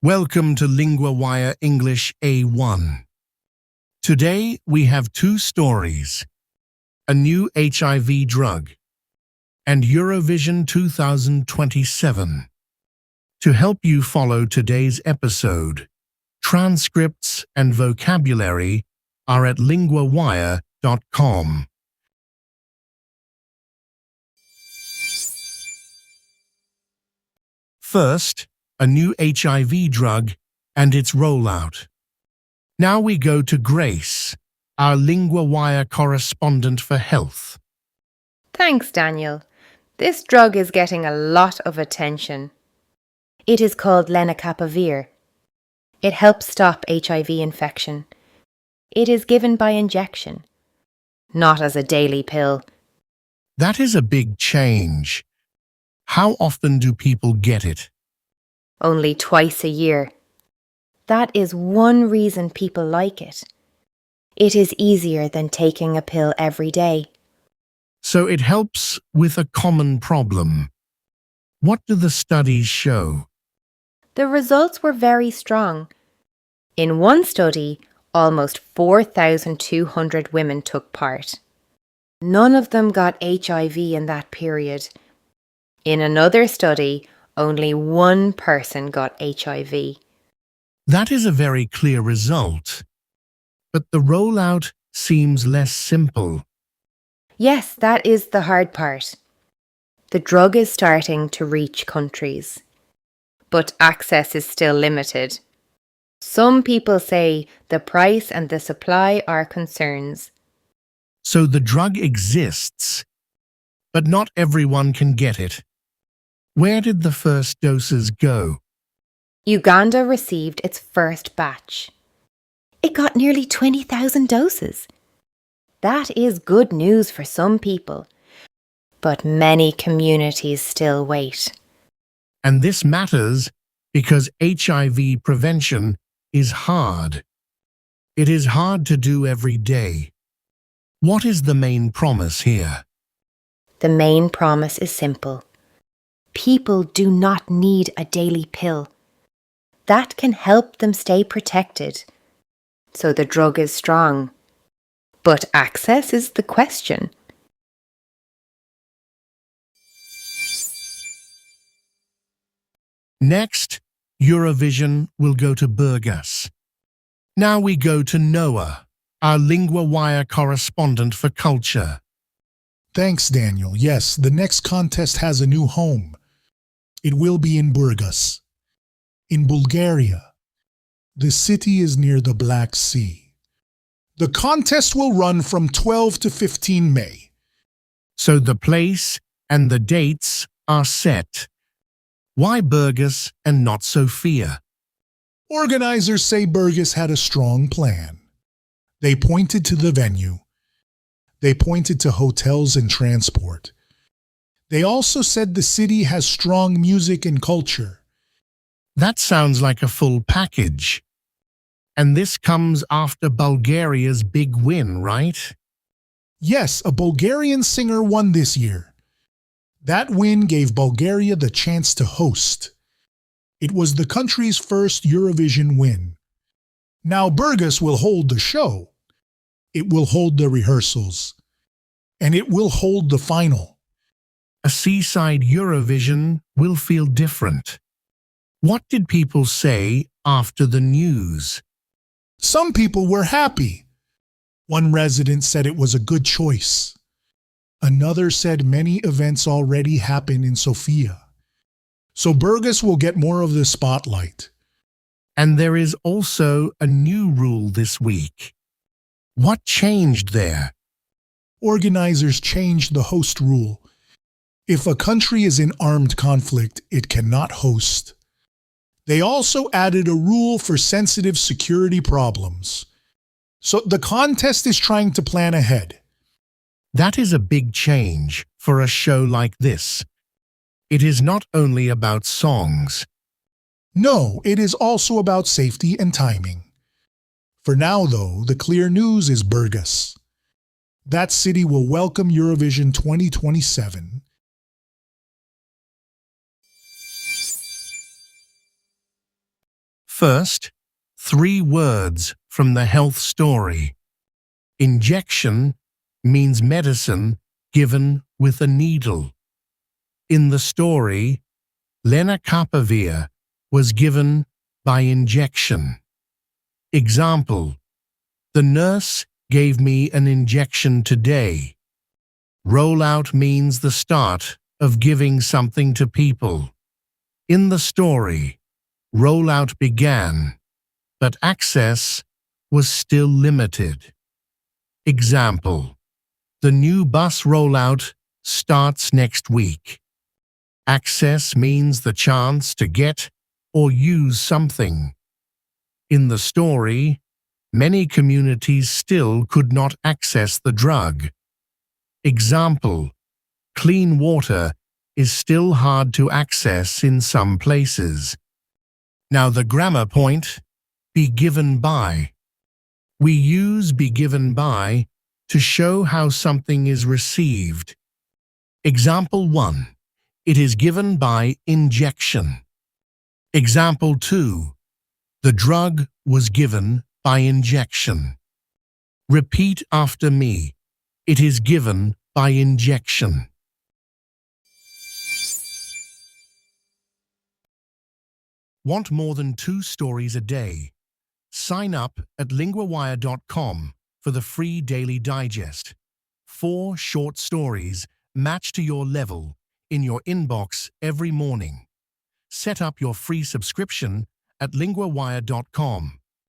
Welcome to LinguaWire English A1. Today we have two stories, a new HIV drug and Eurovision 2027. To help you follow today's episode, transcripts and vocabulary are at linguawire.com. First, a new HIV drug and its rollout. Now we go to Grace, our LinguaWire correspondent for health. Thanks, Daniel. This drug is getting a lot of attention. It is called lenacapavir. It helps stop HIV infection. It is given by injection, not as a daily pill. That is a big change. How often do people get it? Only twice a year. That is one reason people like it. It is easier than taking a pill every day. So it helps with a common problem. What do the studies show? The results were very strong. In one study, almost 4,200 women took part. None of them got HIV in that period. In another study, only one person got HIV. That is a very clear result. But the rollout seems less simple. Yes, that is the hard part. The drug is starting to reach countries, but access is still limited. Some people say the price and the supply are concerns. So the drug exists, but not everyone can get it. Where did the first doses go? Uganda received its first batch. It got nearly 20,000 doses. That is good news for some people, but many communities still wait. And this matters because HIV prevention is hard. It is hard to do every day. What is the main promise here? The main promise is simple. People do not need a daily pill. That can help them stay protected. So the drug is strong. But access is the question. Next, Eurovision will go to Burgas. Now we go to Noah, our LinguaWire correspondent for culture. Thanks, Daniel. Yes, the next contest has a new home. It will be in Burgas, in Bulgaria. The city is near the Black Sea. The contest will run from 12 to 15 May. So the place and the dates are set. Why Burgas and not Sofia? Organizers say Burgas had a strong plan. They pointed to the venue. They pointed to hotels and transport. They also said the city has strong music and culture. That sounds like a full package. And this comes after Bulgaria's big win, right? Yes, a Bulgarian singer won this year. That win gave Bulgaria the chance to host. It was the country's first Eurovision win. Now Burgas will hold the show. It will hold the rehearsals. And it will hold the final. A seaside Eurovision will feel different. What did people say after the news? Some people were happy. One resident said it was a good choice. Another said many events already happen in Sofia. So Burgas will get more of the spotlight. And there is also a new rule this week. What changed there? Organizers changed the host rule. If a country is in armed conflict, it cannot host. They also added a rule for sensitive security problems. So the contest is trying to plan ahead. That is a big change for a show like this. It is not only about songs. No, it is also about safety and timing. For now, though, the clear news is Burgas. That city will welcome Eurovision 2027. First, 3 words from the health story. Injection means medicine given with a needle. In the story, lenacapavir was given by injection. Example: the nurse gave me an injection today. Rollout means the start of giving something to people. In the story, rollout began, but access was still limited. Example: the new bus rollout starts next week. Access means the chance to get or use something. In the story, many communities still could not access the drug. Example: clean water is still hard to access in some places. Now the grammar point, be given by. We use be given by to show how something is received. Example 1. It is given by injection. Example 2. The drug was given by injection. Repeat after me. It is given by injection. Want more than 2 stories a day? Sign up at LinguaWire.com for the free daily digest. 4 short stories matched to your level in your inbox every morning. Set up your free subscription at LinguaWire.com.